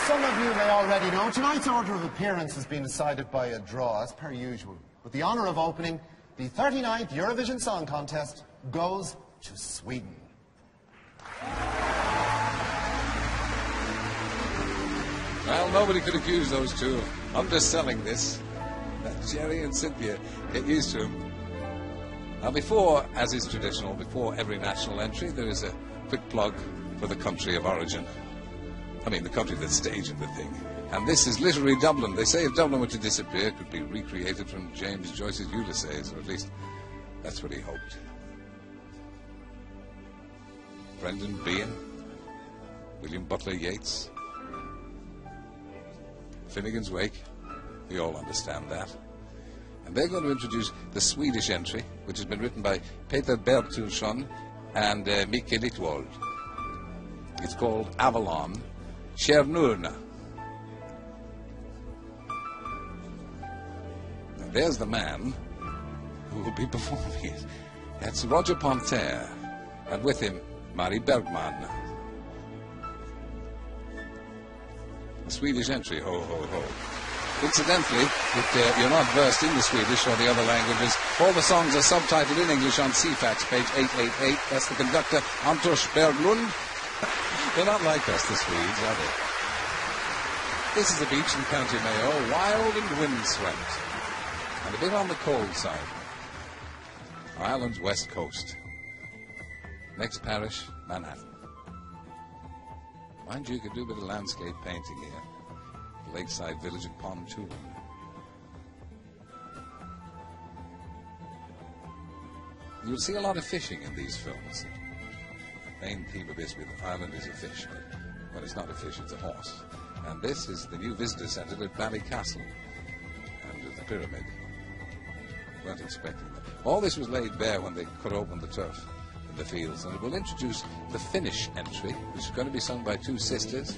some of you may already know, tonight's order of appearance has been decided by a draw, as per usual. With the honour of opening, the 39th Eurovision Song Contest goes to Sweden. Well, nobody could accuse those two of underselling this. Jerry and Cynthia, get used to them. Now, before, as is traditional, before every national entry, there is a quick plug for the country of origin. I mean, the country that's staging the thing. And this is literary Dublin. They say if Dublin were to disappear, it could be recreated from James Joyce's Ulysses, or at least that's what he hoped. Brendan Behan, William Butler Yeats, Finnegan's Wake, we all understand that. And they're going to introduce the Swedish entry, which has been written by Peter Bertilsson and Micke Littwald. It's called Avalon Tjernurna. And there's the man who will be performing it. That's Roger Pontare, and with him, Mari Bergman. The Swedish entry, ho, ho, ho. Incidentally, if you're not versed in the Swedish or the other languages, all the songs are subtitled in English on CFAX, page 888. That's the conductor, Antors Berglund. They're not like us, the Swedes, are they? This is a beach in County Mayo, wild and windswept, and a bit on the cold side. Ireland's west coast. Next parish, Manhattan. Mind you, you could do a bit of landscape painting here. The lakeside village of Pontoon. You'll see a lot of fishing in these films. The main theme of this with Ireland is a fish, but when it's not a fish, it's a horse. And this is the new visitor centre at Ballycastle and the pyramid. Weren't expecting that. All this was laid bare when they cut open the turf in the fields, and it will introduce the Finnish entry, which is going to be sung by two sisters,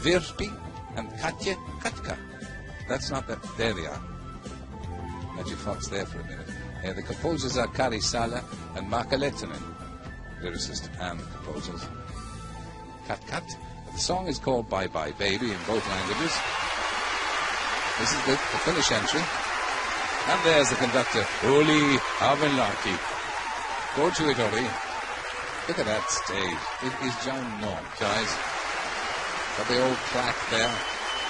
Virpi and Katja Katka. That's not that. There they are. Magic Fox there for a minute. The composers are Kari Sala and Marka Lehtinen, lyricist and composers. Kat Kat. The song is called Bye Bye Baby in both languages. This is the Finnish entry. And there's the conductor, Oli Avenlaki. Go to it, Oli. Look at that stage. It is ginormous, guys. Got the old plaque there.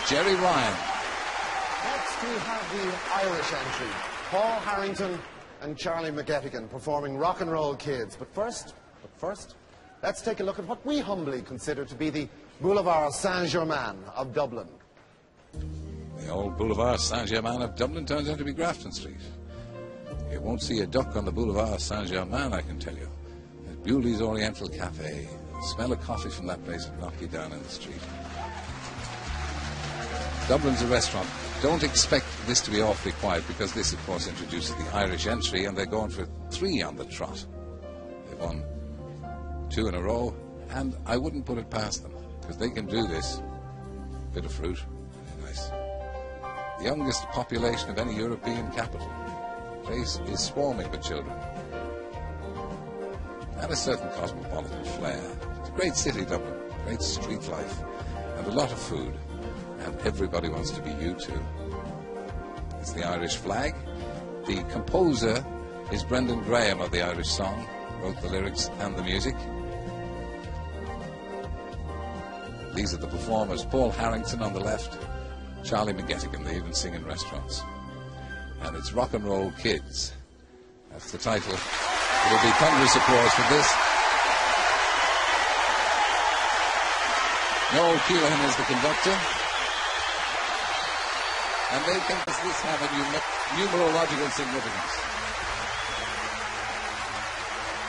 Jerry Ryan. Next we have the Irish entry. Paul Harrington and Charlie McGettigan performing Rock and Roll Kids. But first, let's take a look at what we humbly consider to be the Boulevard Saint-Germain of Dublin. The old Boulevard Saint-Germain of Dublin turns out to be Grafton Street. You won't see a duck on the Boulevard Saint-Germain, I can tell you. There's Bewley's Oriental Cafe. The smell of coffee from that place will knock you down in the street. Dublin's a restaurant. Don't expect this to be awfully quiet, because this, of course, introduces the Irish entry, and they're going for 3 on the trot. They've won 2 in a row, and I wouldn't put it past them, because they can do this. Bit of fruit, very nice. The youngest population of any European capital. The place is swarming with children. And a certain cosmopolitan flair. It's a great city, Dublin. Great street life. And a lot of food. And everybody wants to be you too. It's the Irish flag. The composer is Brendan Graham of the Irish song. Wrote the lyrics and the music. These are the performers. Paul Harrington on the left. Charlie McGettigan. They even sing in restaurants. And it's Rock and Roll Kids. That's the title. There'll be thunderous applause for this. Noel Keelan is the conductor. And they think does this have a numerological significance.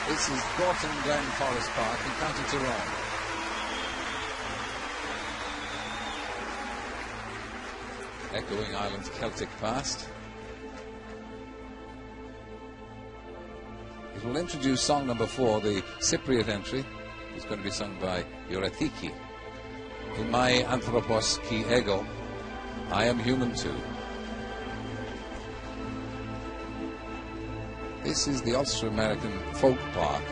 This is Gorton Glen Forest Park in County Tyrone. Echoing Ireland's Celtic past. It will introduce song number 4, the Cypriot entry. It's going to be sung by Eurethiki. In my anthropos ki ego, I am human too. This is the Ulster-American folk park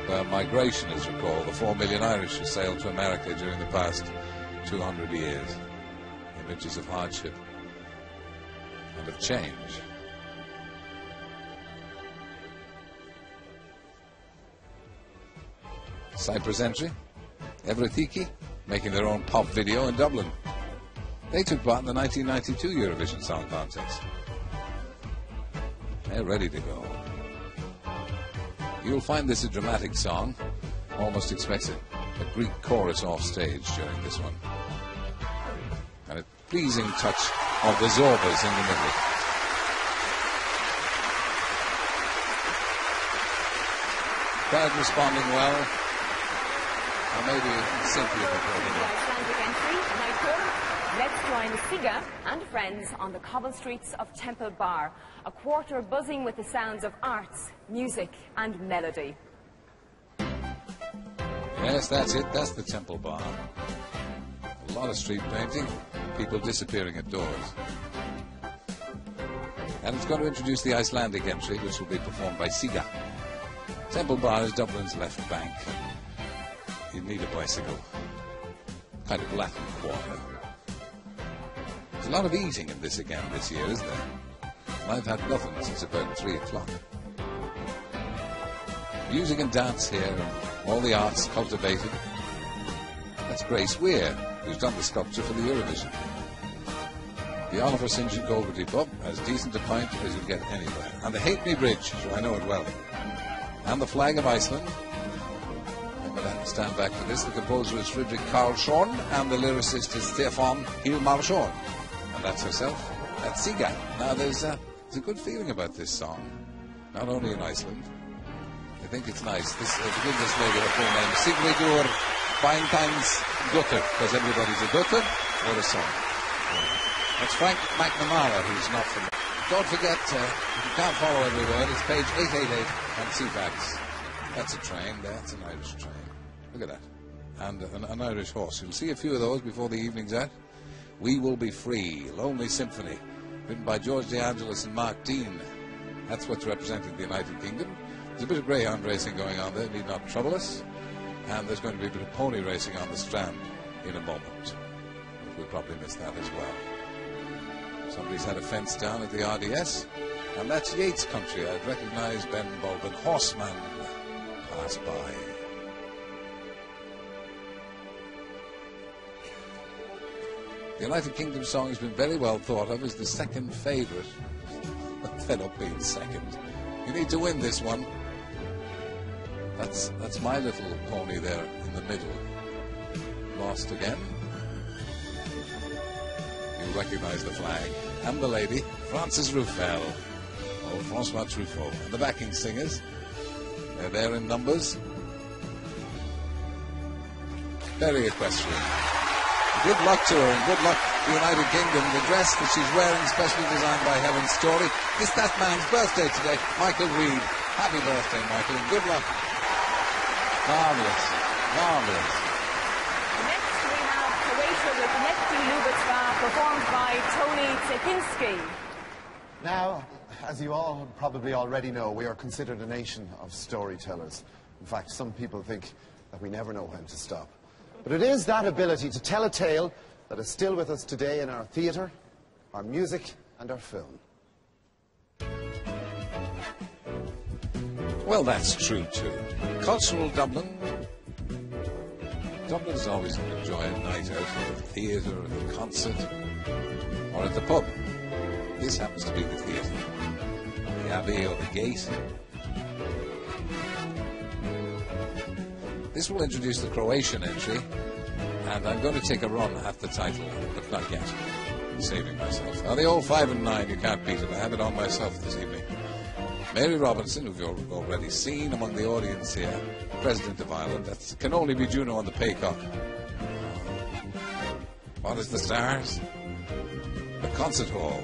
where migration is recalled. The 4 million Irish who sailed to America during the past 200 years. images of hardship and of change. Cyprus entry, Evretiki, making their own pop video in Dublin. They took part in the 1992 Eurovision Song Contest. They're ready to go. You'll find this a dramatic song. Almost expects a Greek chorus off stage during this one. And a pleasing touch of the Zorbas in the middle. Crowd responding well. Or maybe simply recording it. Icelandic entry, night four. Let's join Siga and friends on the cobble streets of Temple Bar. A quarter buzzing with the sounds of arts, music and melody. Yes, that's it. That's the Temple Bar. A lot of street painting, people disappearing at doors. And it's going to introduce the Icelandic entry, which will be performed by Siga. Temple Bar is Dublin's left bank. You need a bicycle. Kind of Latin Quarter. There's a lot of eating in this again this year, isn't there? I've had nothing since about 3 o'clock. Music and dance here, and all the arts cultivated. That's Grace Weir, who's done the sculpture for the Eurovision. The Oliver St. John Golgothy pub, as decent a pint as you'll get anywhere. And the Halfpenny Bridge, so I know it well. And the flag of Iceland. I'm going to stand back for this. The composer is Fredrik Karlsson, and the lyricist is Stefan Hilmarsson. And that's herself. That's Siga. Now there's a good feeling about this song, not only in Iceland. I think it's nice. This begins this lady, her full name, Sigridur Bænteinsdóttir, because everybody's a daughter or a son. That's Frank McNamara, who's not from. Don't forget, if you can't follow every word, it's page 888 on CFAX. That's a train, that's an Irish train. Look at that. And an Irish horse. You'll see a few of those before the evening's out. We Will Be Free, Lonely Symphony, written by George DeAngelis and Mark Dean. That's what's representing the United Kingdom. There's a bit of greyhound racing going on there, need not trouble us. And there's going to be a bit of pony racing on the Strand in a moment. But we'll probably miss that as well. Somebody's had a fence down at the RDS. And that's Yates country. I'd recognise Ben Bulben. Horseman pass by. The United Kingdom song has been very well thought of as the second favourite. Fed up being second. You need to win this one. That's My Little Pony there in the middle. Lost again. You'll recognise the flag. And the lady, Frances Ruffel. Or Francois Truffaut. And the backing singers. They're there in numbers. Very equestrian. Good luck to her and good luck to the United Kingdom. The dress that she's wearing, specially designed by Heaven Story. It's that man's birthday today, Michael Reed. Happy birthday, Michael, and good luck. Marvellous. Marvellous. Next we have Croatia with Nefti Ljubica, performed by Tony Cetinski. Now, as you all probably already know, we are considered a nation of storytellers. In fact, some people think that we never know when to stop. But it is that ability to tell a tale that is still with us today in our theatre, our music and our film. Well, that's true too. Cultural Dublin. Dublin's always going to enjoy a night out at the theatre, at the concert, or at the pub. This happens to be the theatre. The Abbey or the Gate. This will introduce the Croatian entry, and I'm going to take a run at the title, but not yet. I'm saving myself. Now, the old 5 and 9, you can't beat it. I have it on myself this evening. Mary Robinson, who you've already seen among the audience here, President of Ireland. That can only be Juno on the Paycock. What is the stars? The concert hall.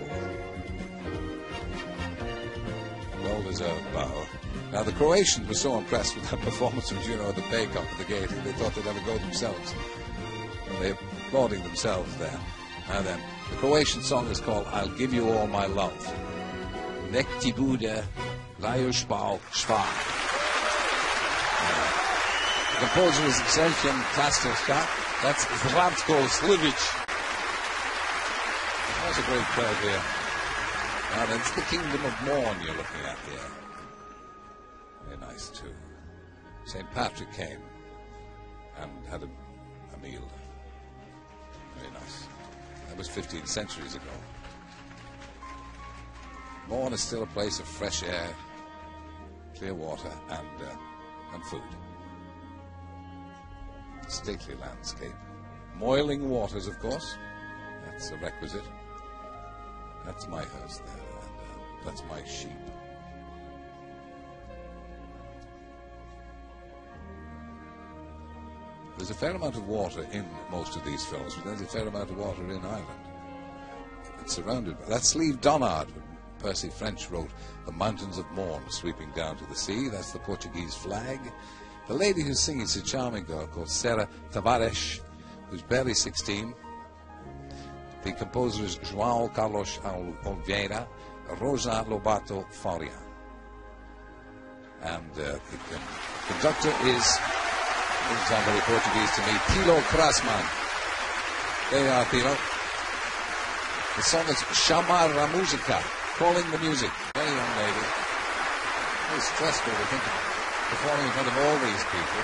Well-deserved bow. Now, the Croatians were so impressed with that performance of Juno at the Paycock at the gate, they thought they'd have a go themselves. And they're applauding themselves there. Now then, the Croatian song is called I'll Give You All My Love. Nek ti bude Lajušpal Švar. The composer is Srđan Tastovska. That's Zlatko Slivic. That's a great crowd here. And it's the Kingdom of Morn you're looking at here. Very nice too. St. Patrick came and had a meal. Very nice. That was 15 centuries ago. Morn is still a place of fresh air, clear water, and food. Stately landscape. Moiling waters, of course. That's a requisite. That's my house there, and that's my sheep. There's a fair amount of water in most of these films, but there's a fair amount of water in Ireland. It's surrounded by... That's Slieve Donard. Percy French wrote The Mountains of Morn Sweeping Down to the Sea. That's the Portuguese flag. The lady who's singing is a charming girl called Sarah Tavares, who's barely 16. The composer is João Carlos Oliveira, Rosa Lobato Faria. And the conductor is, doesn't sound very Portuguese to me, Tilo Krasman. There you are, Tilo. The song is Chamar a Música, calling the music. Very young lady. Very stressful to think of performing in front of all these people.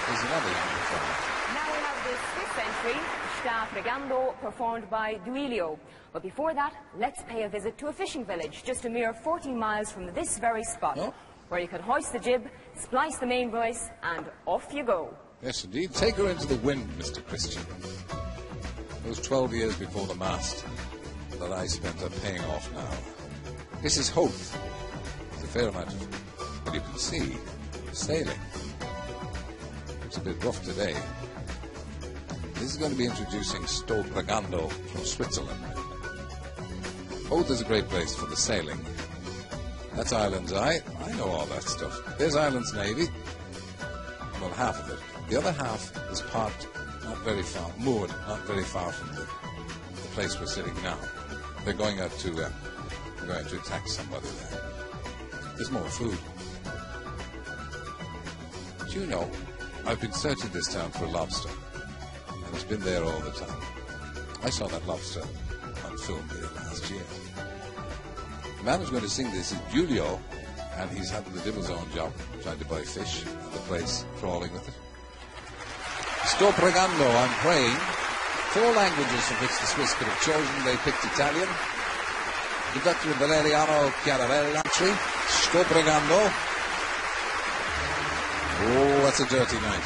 There's another young performer. Now we have the Swiss entry, Sta Fregando, performed by Duilio. But before that, let's pay a visit to a fishing village, just a mere 14 miles from this very spot, where you can hoist the jib, splice the main brace, and off you go. Yes, indeed. Take her into the wind, Mr. Christian. Those 12 years before the mast that I spent are paying off now. This is Hoth. There's a fair amount of, well, you can see, sailing. It's a bit rough today. This is going to be introducing Sto Pregando from Switzerland. Hoth is a great place for the sailing. That's Ireland's Eye. I know all that stuff. There's Ireland's Navy. Well, half of it. The other half is parked not very far, moored not very far from the place we're sitting now. They're going out to attack somebody there. There's more food. Do you know, I've been searching this town for a lobster, and it's been there all the time. I saw that lobster on film here last year. The man who's going to sing this is Giulio, and he's having the devil's own job, trying to buy fish at the place, crawling with it. Sto pregando, I'm praying. 4 languages from which the Swiss could have chosen. They picked Italian. Conductor Valeriano Chiaravelli. Sto pregando. Oh, that's a dirty night.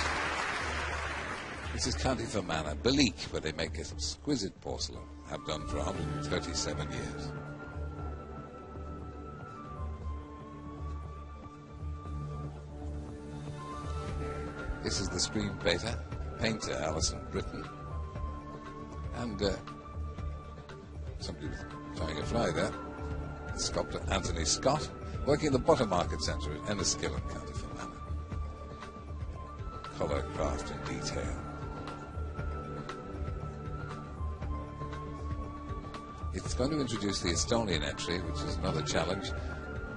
This is County Fermanagh, Belique, where they make exquisite porcelain. Have done for 137 years. This is the screenpainter, Alison Britton. And somebody was tying a fly there. Sculptor Anthony Scott, working at the Butter Market Centre at Enniskillen, County Fermanagh. Colour, craft and detail. It's going to introduce the Estonian entry, which is another challenge.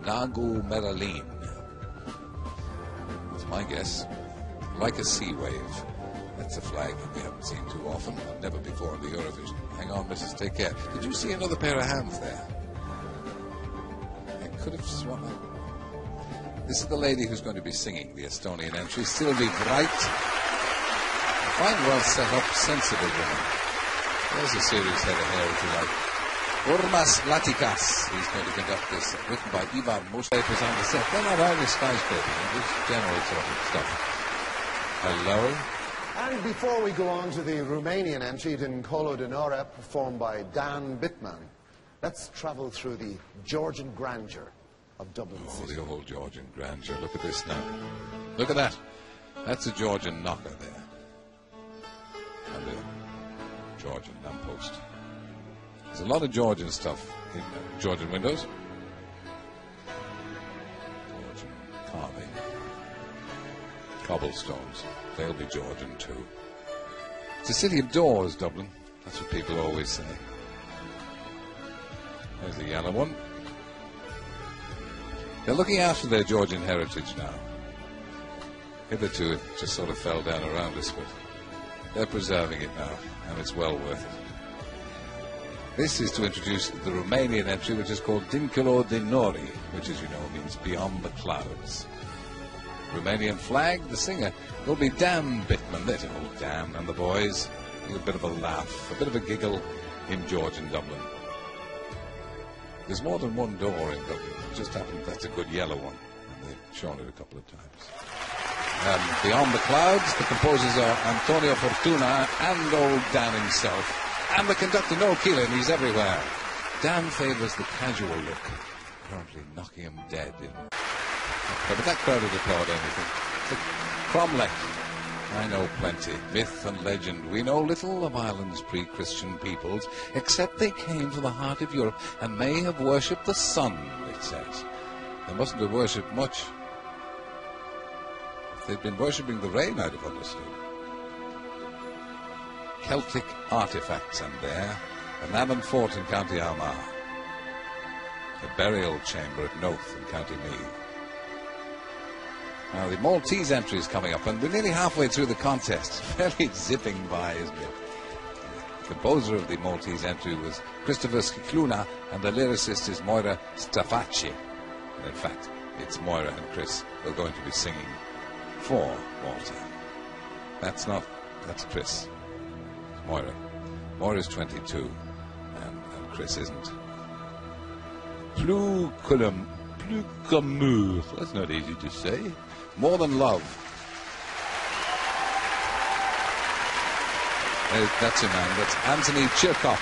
Nagu Meralin. That's my guess. Like a sea wave. That's a flag that we haven't seen too often, and never before in the Eurovision. Hang on, missus, take care. Did you see another pair of hands there? I could have sworn. This is the lady who's going to be singing the Estonian entry, Sylvie Bright. A fine, well set up, sensible woman. There's a serious head of hair, if you like. Urmas Latikas, he's going to conduct this, written by Ivan Muskapers on the set. They're not Irish skyscrapers, they're just general sort of stuff. Hello. And before we go on to the Romanian entry in Colo de Nora, performed by Dan Bittman, let's travel through the Georgian grandeur of Dublin City. The old Georgian grandeur. Look at this now. Look at that. That's a Georgian knocker there. And a Georgian lamppost. There's a lot of Georgian stuff in Georgian windows. Georgian carving. Cobblestones. They'll be Georgian too. It's a city of doors, Dublin. That's what people always say. There's the yellow one. They're looking after their Georgian heritage now. Hitherto it just sort of fell down around us, but they're preserving it now, and it's well worth it. This is to introduce the Romanian entry, which is called Dincolo de Nori, which, as you know, means beyond the clouds. Romanian flag, the singer will be Dan Bittman, there's old Dan and the boys. A bit of a laugh, a bit of a giggle in George in Dublin. There's more than one door in Dublin. It just happened that's a good yellow one, and they've shown it a couple of times. Beyond the clouds, the composers are Antonio Fortuna and old Dan himself, and the conductor Noel Keelan, he's everywhere. Dan favours the casual look, apparently knocking him dead. But that crowd would applaud anything. Cromlech, I know plenty. Myth and legend. We know little of Ireland's pre-Christian peoples, except they came from the heart of Europe and may have worshipped the sun, it says. They mustn't have worshipped much. If they'd been worshipping the rain, I'd have understood. Celtic artifacts and there, an Alan Fort in County Armagh, a burial chamber at Noath in County Meath. Now, the Maltese entry is coming up, and we're nearly halfway through the contest. Fairly zipping by, isn't it? The composer of the Maltese entry was Christopher Scicluna, and the lyricist is Moira Stafacci. And in fact, it's Moira and Chris who are going to be singing for Malta. That's Chris. It's Moira. Moira's 22, and Chris isn't. Plus qu'amour. That's not easy to say. More than love. That's a man. That's Anthony Chirkop.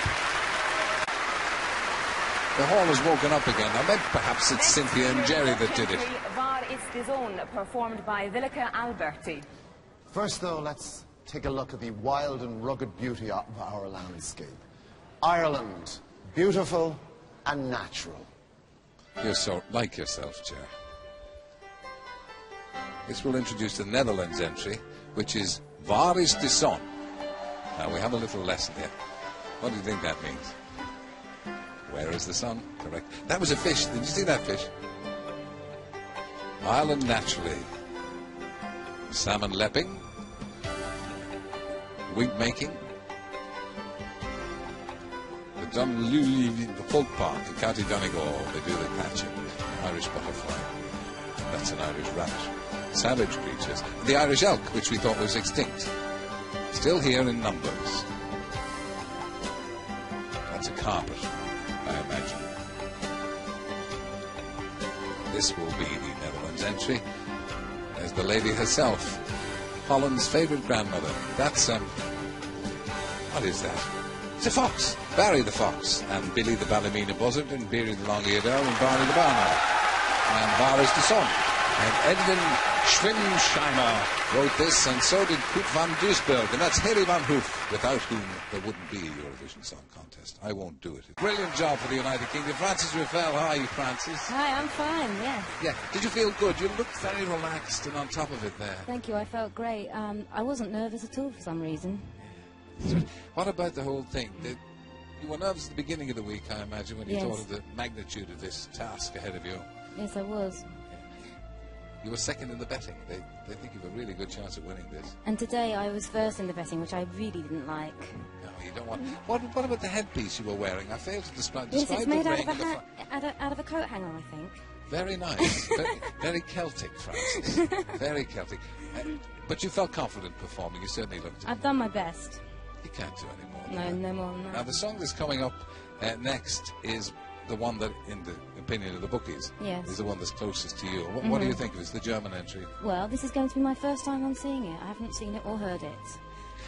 The hall has woken up again. I bet perhaps it's Cynthia and Jerry that did it. Var ist die Sonne, performed by Vilka Alberti. First, though, let's take a look at the wild and rugged beauty of our landscape. Ireland, beautiful and natural. You're so like yourself, Chair. This will introduce the Netherlands entry, which is Waar is de Zon? Now, we have a little lesson here. What do you think that means? Where is the sun? Correct. That was a fish. Did you see that fish? Ireland naturally. Salmon lepping. Wig making. The the Folk Park in County Donegal, they do the catching. The Irish butterfly. That's an Irish rabbit. Savage creatures. The Irish elk, which we thought was extinct. Still here in numbers. That's a carpet, I imagine. This will be the Netherlands entry. There's the lady herself. Holland's favourite grandmother. That's, what is that? It's a fox. Barry the fox. And Billy the Ballymena buzzard. And Beery the long-eared owl. And Barney the barn owl. And Var is the sun. And Edwin Schwimmscheimer wrote this, and so did Kurt van Duisburg, and that's Harry van Hoof, without whom there wouldn't be a Eurovision Song Contest. I won't do it. Brilliant job for the United Kingdom. Frances Ruffell, how are you, Frances? Hi, I'm fine, yeah. Yeah. Did you feel good? You looked very relaxed and on top of it there. Thank you, I felt great. I wasn't nervous at all for some reason. So, what about the whole thing? You were nervous at the beginning of the week, I imagine, when you thought of the magnitude of this task ahead of you. Yes, I was. You were second in the betting. They think you've a really good chance of winning this. And today I was first in the betting, which I really didn't like. No, you don't want... What about the headpiece you were wearing? I failed to describe yes, it's made the out of a coat hanger, I think. Very nice. very Celtic, Francis. Very Celtic. But you felt confident performing. You certainly looked it. I've done my best. You can't do any more. No more than that. Now, the song that's coming up next is the one that, in the opinion of the bookies, is the one that's closest to you. What do you think of it? It's the German entry. Well, this is going to be my first time on seeing it. I haven't seen it or heard it.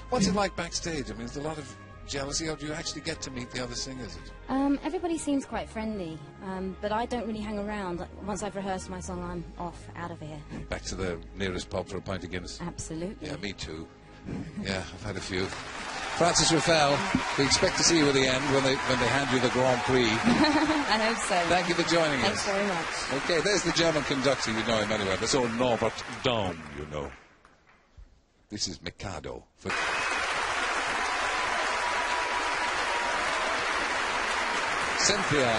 What's it like backstage? I mean, is there a lot of jealousy, or do you actually get to meet the other singers? Everybody seems quite friendly, but I don't really hang around. Once I've rehearsed my song, I'm off, out of here. Back to the nearest pub for a pint of Guinness? Absolutely. Yeah, me too. Yeah, I've had a few. Frances Ruffell, we expect to see you at the end when they hand you the Grand Prix. I hope so. Thank you for joining us. Thanks very much. Okay, there's the German conductor, you know him anyway. That's old Norbert Daum, you know. This is Mikado. Cynthia.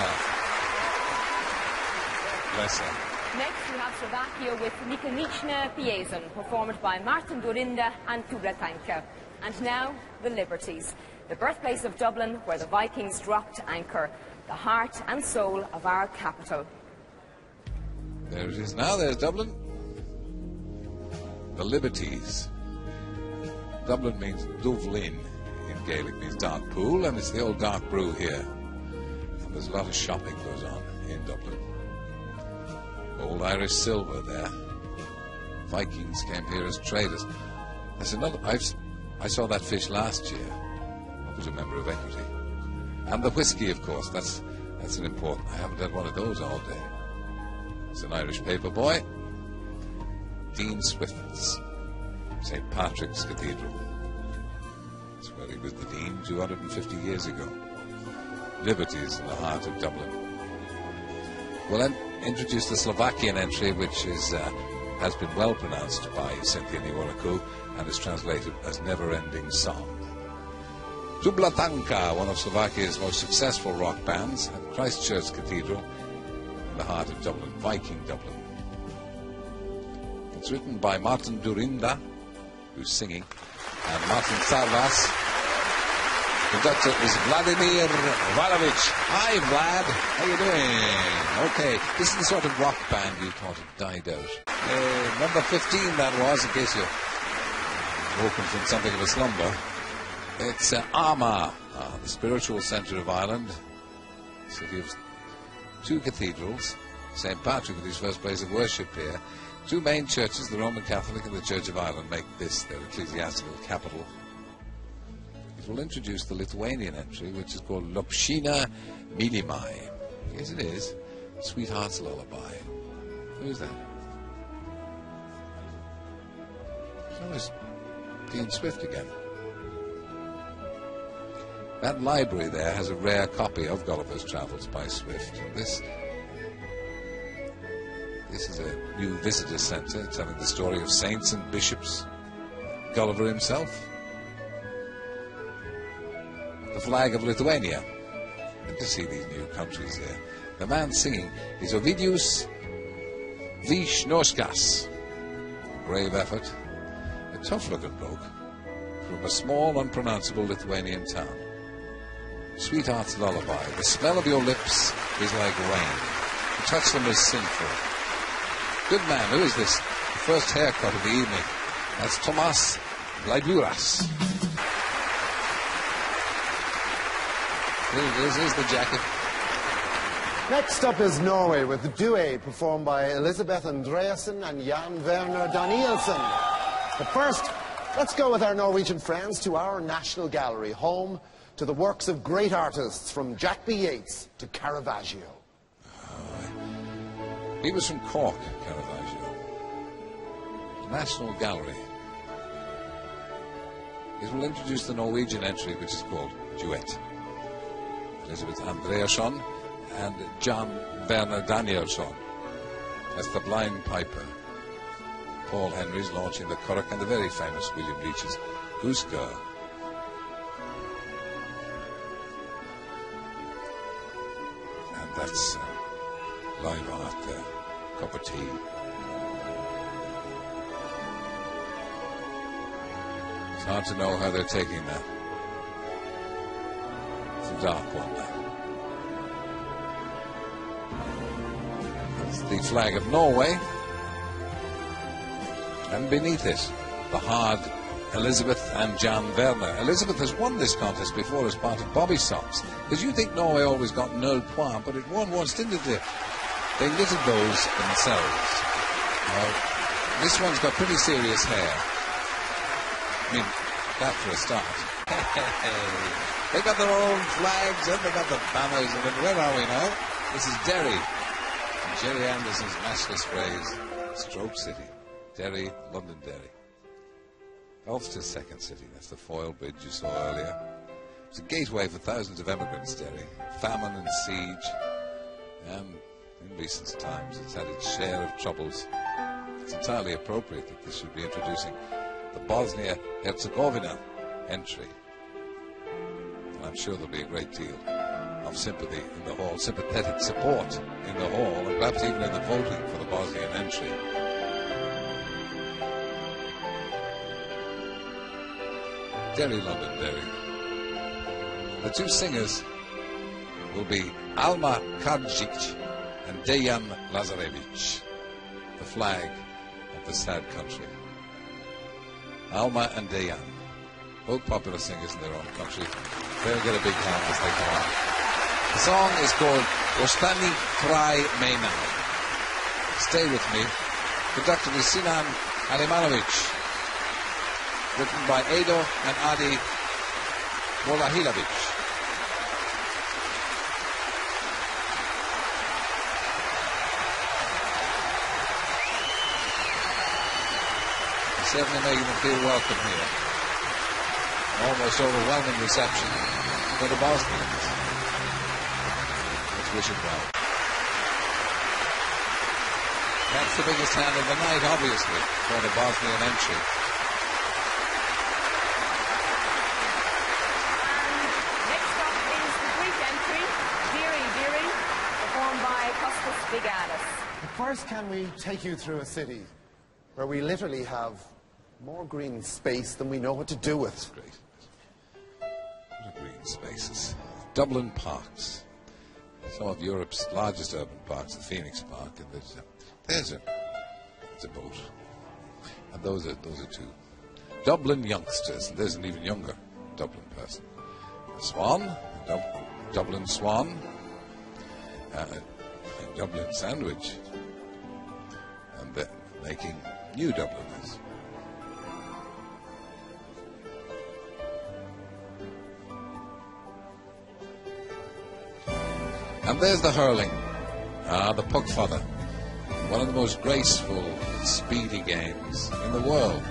Bless her. Next we have Slovakia with Nikonichna Piezon, performed by Martin Dorinda and Tura Tanka. And now, the Liberties. the birthplace of Dublin, where the Vikings dropped anchor, the heart and soul of our capital. There it is now, there's Dublin. The Liberties. Dublin means Dubhlin in Gaelic, means dark pool, and it's the old dark brew here. And there's a lot of shopping goes on in Dublin. Old Irish silver there. Vikings came here as traders. There's another. I saw that fish last year. I was a member of Equity. And the whiskey, of course. That's an important. I haven't had one of those all day. It's an Irish paper boy. Dean Swift's St. Patrick's Cathedral. That's where he was the Dean 250 years ago. Liberties in the heart of Dublin. We'll then introduce the Slovakian entry, which has been well pronounced by Cynthia Niwaraku and is translated as Never-Ending Song. Dublatanka, one of Slovakia's most successful rock bands, at Christchurch Cathedral in the heart of Dublin, Viking Dublin. It's written by Martin Durinda, who's singing, and Martin Sarvas. Conductor is Vladimir Valovich. Hi, Vlad. How you doing? Okay, this is the sort of rock band you thought had died out. Number 15 that was, in case you're woken from something of a slumber. It's Armagh, the spiritual centre of Ireland, city of two cathedrals. St. Patrick is his first place of worship here. Two main churches, the Roman Catholic and the Church of Ireland, make this their ecclesiastical capital. It will introduce the Lithuanian entry, which is called Lopšina Mylimai. Yes, it is. Sweetheart's Lullaby. Who is that? So is Dean Swift again. That library there has a rare copy of Gulliver's Travels by Swift. This is a new visitor centre telling the story of saints and bishops. Gulliver himself. The flag of Lithuania. Good to see these new countries here. The man singing is Ovidius Vyšniauskas. Brave effort. A tough-looking bloke from a small, unpronounceable Lithuanian town. Sweetheart's Lullaby. The smell of your lips is like rain. To touch them is sinful. Good man. Who is this? The first haircut of the evening. That's Tomas Laiburas. Here's the jacket. Next up is Norway with the duet performed by Elisabeth Andreasen and Jan Werner Danielsen. But first, let's go with our Norwegian friends to our National Gallery, home to the works of great artists from Jack B. Yeats to Caravaggio. He was from Cork, Caravaggio. National Gallery. It will introduce the Norwegian entry, which is called Duet. Elisabeth Andreasson and Jan Werner Danielsson. That's the blind piper. Paul Henry's launching the Curragh and the very famous William Leach's Goose Girl. And that's live art there. Cup of tea. It's hard to know how they're taking that. It's a dark one there. That's the flag of Norway. And beneath it, the hard Elisabeth and Jan Werner. Elisabeth has won this contest before as part of Bobby Sops. Because you think Norway always got 0 points, but it won once, didn't it? They knitted those themselves. Well, this one's got pretty serious hair. I mean, that for a start. They got their own flags and they got the banners. And where are we now? This is Derry. And Jerry Anderson's matchless phrase, Stroke City. Derry, Londonderry. Ulster's second city. That's the Foyle Bridge you saw earlier. It's a gateway for thousands of immigrants, Derry. Famine and siege. And in recent times, it's had its share of troubles. It's entirely appropriate that this should be introducing the Bosnia-Herzegovina entry. And I'm sure there'll be a great deal of sympathy in the hall, sympathetic support in the hall, and perhaps even in the voting for the Bosnian entry. Derry, Londonderry. The two singers will be Alma Kadžić and Dejan Lazarević, the flag of the sad country. Alma and Dejan, both popular singers in their own country. They'll get a big hand as they come on. The song is called Ostani Kraj Mena. Stay with me. Conducted is Sinan Alimanovic. Written by Edo and Adi Molahilovic. Certainly making them feel welcome here. Almost overwhelming reception for the Bosnians. Let's wish it well. That's the biggest hand of the night, obviously, for the Bosnian entry. And next up is the Greek entry, Diri Diri, performed by Kostas Bigalis. But first, can we take you through a city where we literally have more green space than we know what to do with? Great. What a green spaces. Dublin parks. Some of Europe's largest urban parks, the Phoenix Park, and there's a boat. And those are two. Dublin youngsters, and there's an even younger Dublin person. A swan, a Dublin swan, a Dublin sandwich, and they're making new Dubliners. And there's the hurling, the puck fodder, one of the most graceful, speedy games in the world.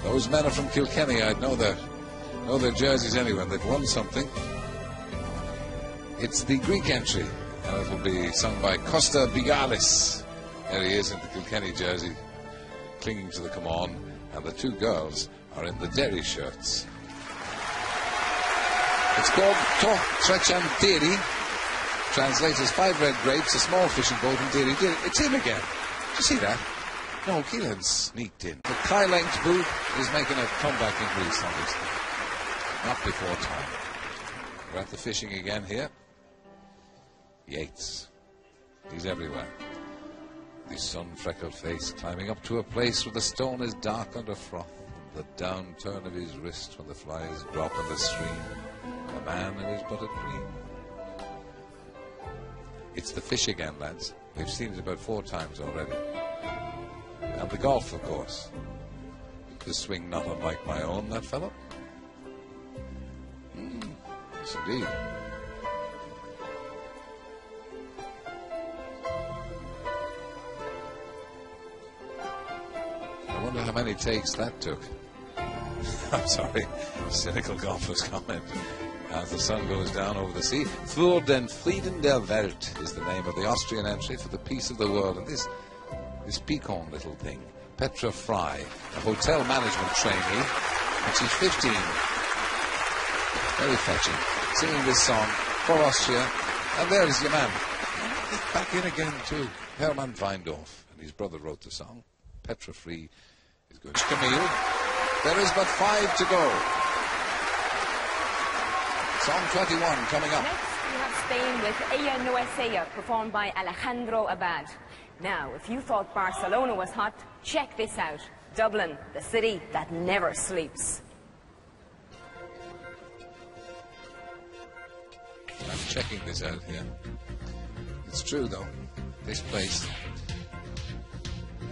Those men are from Kilkenny. I'd know their jerseys anywhere. They've won something. It's the Greek entry, and it will be sung by Kostas Bigalis. There he is in the Kilkenny jersey, clinging to the come on, and the two girls are in the Derry shirts. It's called To Trechan. Translates as 5 red grapes, a small fishing boat, and Diri Diri. It's him again. Did you see that? No, Keelan sneaked in. The high-length boot is making a comeback in Greece, obviously. Not before time. We're at the fishing again here. Yates. He's everywhere. His sun-freckled face climbing up to a place where the stone is dark under froth, and the downturn of his wrist when the flies drop in the stream. A man in his buttered cream. It's the fish again, lads. We've seen it about 4 times already. And the golf, of course. The swing not unlike my own, that fellow. Yes, indeed. I wonder how many takes that took. I'm sorry, cynical golfer's comment. As the sun goes down over the sea, Für den Frieden der Welt is the name of the Austrian entry for the peace of the world. And this piquant little thing, Petra Fry, a hotel management trainee, and she's 15, very fetching, singing this song for Austria. And there is your man, back in again too, Hermann Weindorf, and his brother wrote the song. Petra Fry is good. Camille, there is but 5 to go. Song 21 coming up. Next, we have Spain with Ella No Es Ella, performed by Alejandro Abad. Now, if you thought Barcelona was hot, check this out. Dublin, the city that never sleeps. I'm checking this out here. It's true, though. This place,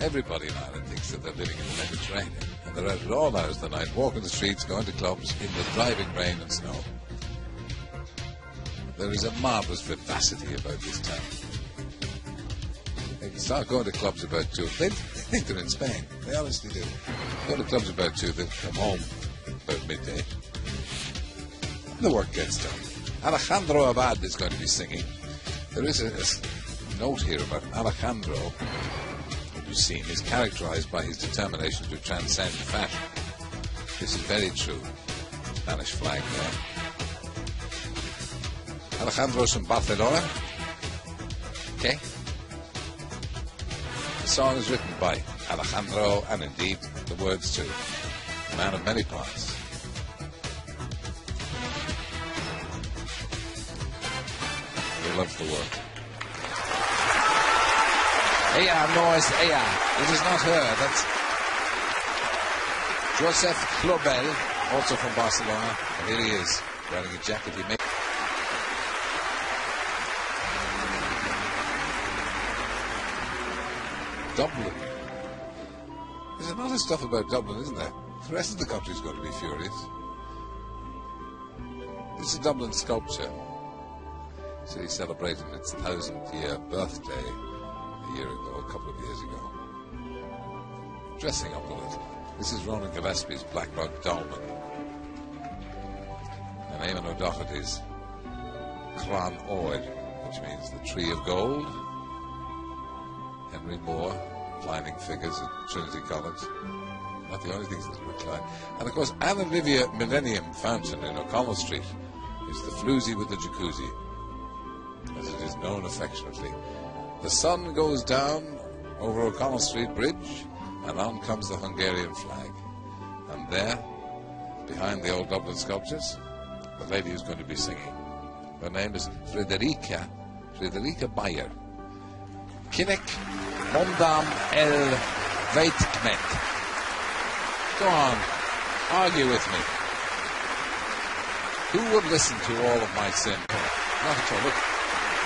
everybody in Ireland thinks that they're living in the Mediterranean. And they're out at all hours of the night, walking the streets, going to clubs in the driving rain and snow. There is a marvellous vivacity about this town. They can start going to clubs about 2. They think they're in Spain. They honestly do. Go to clubs about 2, they come home about midday. And the work gets done. Alejandro Abad is going to be singing. There is a note here about Alejandro, that you've seen, is characterized by his determination to transcend fashion. This is very true. Spanish flag there. Alejandro's from Barcelona. Okay. The song is written by Alejandro, and indeed the words too. A man of many parts. loves the work. Noise, it is not her, that's Joseph Clobel, also from Barcelona, and here he is, wearing a jacket he made. Dublin. There's a lot of stuff about Dublin, isn't there? The rest of the country's going to be furious. This is Dublin sculpture. So he celebrated its 1000th year birthday a year ago, a couple of years ago. Dressing up a little. This is Ronan Gillespie's Blackrock Dolmen. And Eamon O'Doherty's Clan Oed, which means the Tree of Gold. Henry Moore, reclining figures at Trinity College. Not the only things that recline. And of course, Anne Olivia Millennium Fountain in O'Connell Street is the floozy with the jacuzzi, as it is known affectionately. The sun goes down over O'Connell Street Bridge, and on comes the Hungarian flag. And there, behind the old Dublin sculptures, the lady who's going to be singing. Her name is Frederica Bayer. Kinnick Mondam El Veitkmet. Go on, argue with me. Who would listen to all of my sin? Not at all. Look,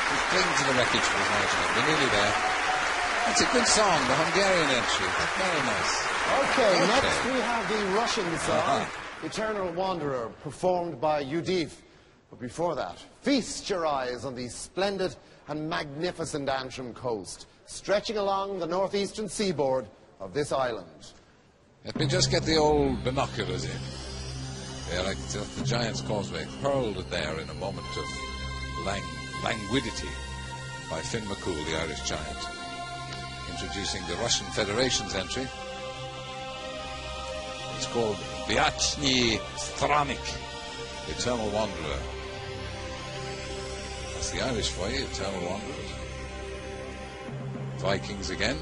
he's clinging to the wreckage for his marginal. We're nearly there. It's a good song, the Hungarian entry. That's very nice. Okay, next we have the Russian song, Eternal Wanderer, performed by Yudif. But before that, feast your eyes on the splendid and magnificent Antrim coast, stretching along the northeastern seaboard of this island. Let me just get the old binoculars in. They're like the Giant's Causeway, hurled there in a moment of languidity by Finn McCool, the Irish giant. Introducing the Russian Federation's entry. It's called Vyachny Stranik, Eternal Wanderer. That's the Irish for you, Eternal Wanderers. Vikings again.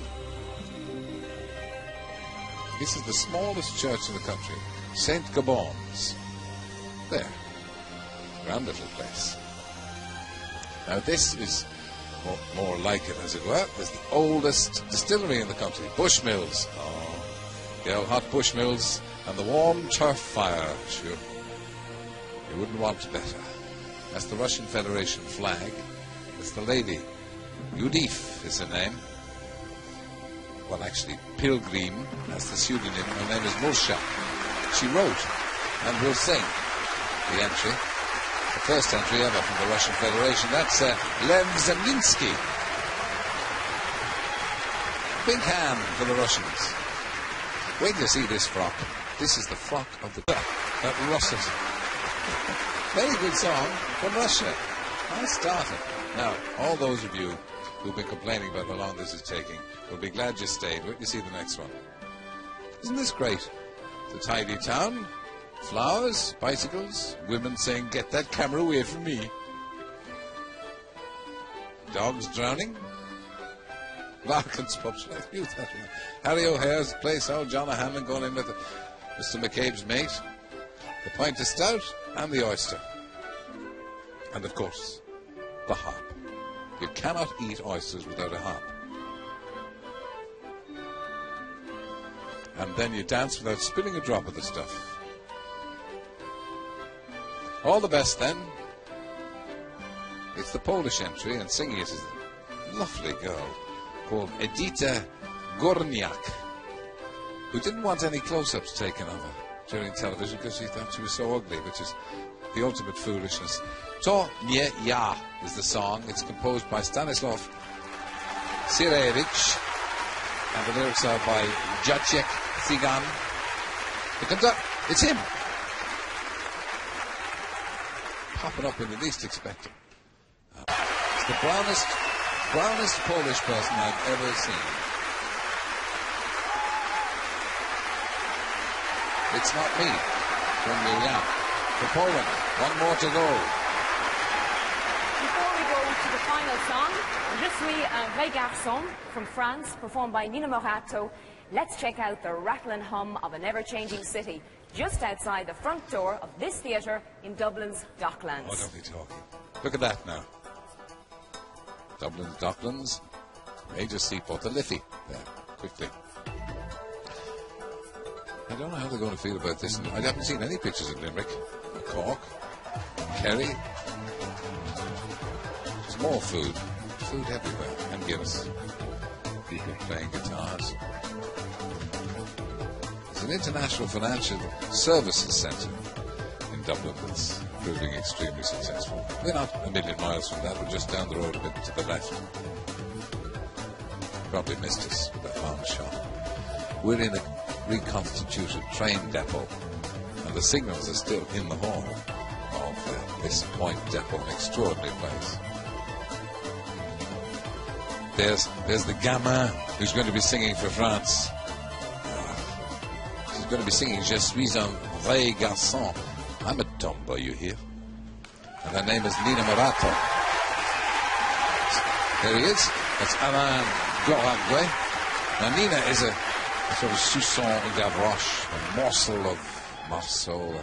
This is the smallest church in the country, St. Gabon's. There. Grand little place. Now this is more like it, as it were. There's the oldest distillery in the country, Bushmills. Oh, the old hot Bushmills and the warm turf fire. Sure, you wouldn't want better. That's the Russian Federation flag. That's the lady. Yudif is her name. Well, actually, Pilgrim, that's the pseudonym. Her name is Mulsha. She wrote and will sing the entry. The first entry ever from the Russian Federation. That's Lev Zemlinsky. Big hand for the Russians. Wait till you see this frock. This is the frock of the that russet. Very good song from Russia. Nice starter. Now, all those of you who've been complaining about how long this is taking will be glad you stayed. Wait till you see the next one. Isn't this great? It's a tidy town. Flowers, bicycles, women saying, "Get that camera away from me." Dogs drowning. Larkin's pub. Should I use that one? Harry O'Hare's place. Old John O'Hanlon going in with Mr. McCabe's mate. The pint of stout and the oyster. And of course, the harp. You cannot eat oysters without a harp. And then you dance without spilling a drop of the stuff. All the best then. It's the Polish entry, and singing it is a lovely girl called Edyta Górniak, who didn't want any close-ups taken of her during television because she thought she was so ugly, which is the ultimate foolishness. To Nie Ja is the song. It's composed by Stanislav Sirevich, and the lyrics are by Jacek Tsigan. It's him. Popping up when you least expect him. It's the brownest Polish person I've ever seen. It's not me, from Miriam. For Poland, one more to go. Before we go to the final song, Je suis un vrai garçon from France, performed by Nina Morato, let's check out the rattle and hum of an ever-changing city, just outside the front door of this theatre in Dublin's Docklands. Oh, don't be talking. Look at that now. Dublin's Docklands, major seaport, the Liffey, there, quickly. I don't know how they're going to feel about this. I haven't seen any pictures of Limerick, or Cork, Kerry. There's more food everywhere, and Guinness. People playing guitars. It's an international financial services centre in Dublin that's proving extremely successful. We're not a million miles from that, we're just down the road a bit to the left. Probably missed us with that farm shop. We're in a reconstituted train depot, and the signals are still in the hall of this point depot, an extraordinary place. There's the gamin who's going to be singing for France. She's going to be singing Je suis un vrai garçon. I'm a tomboy, you hear? And her name is Nina Morato. There he is. That's Alain Goraguet. Now Nina is a sort of Sousson Gavroche, a morsel of Marceau,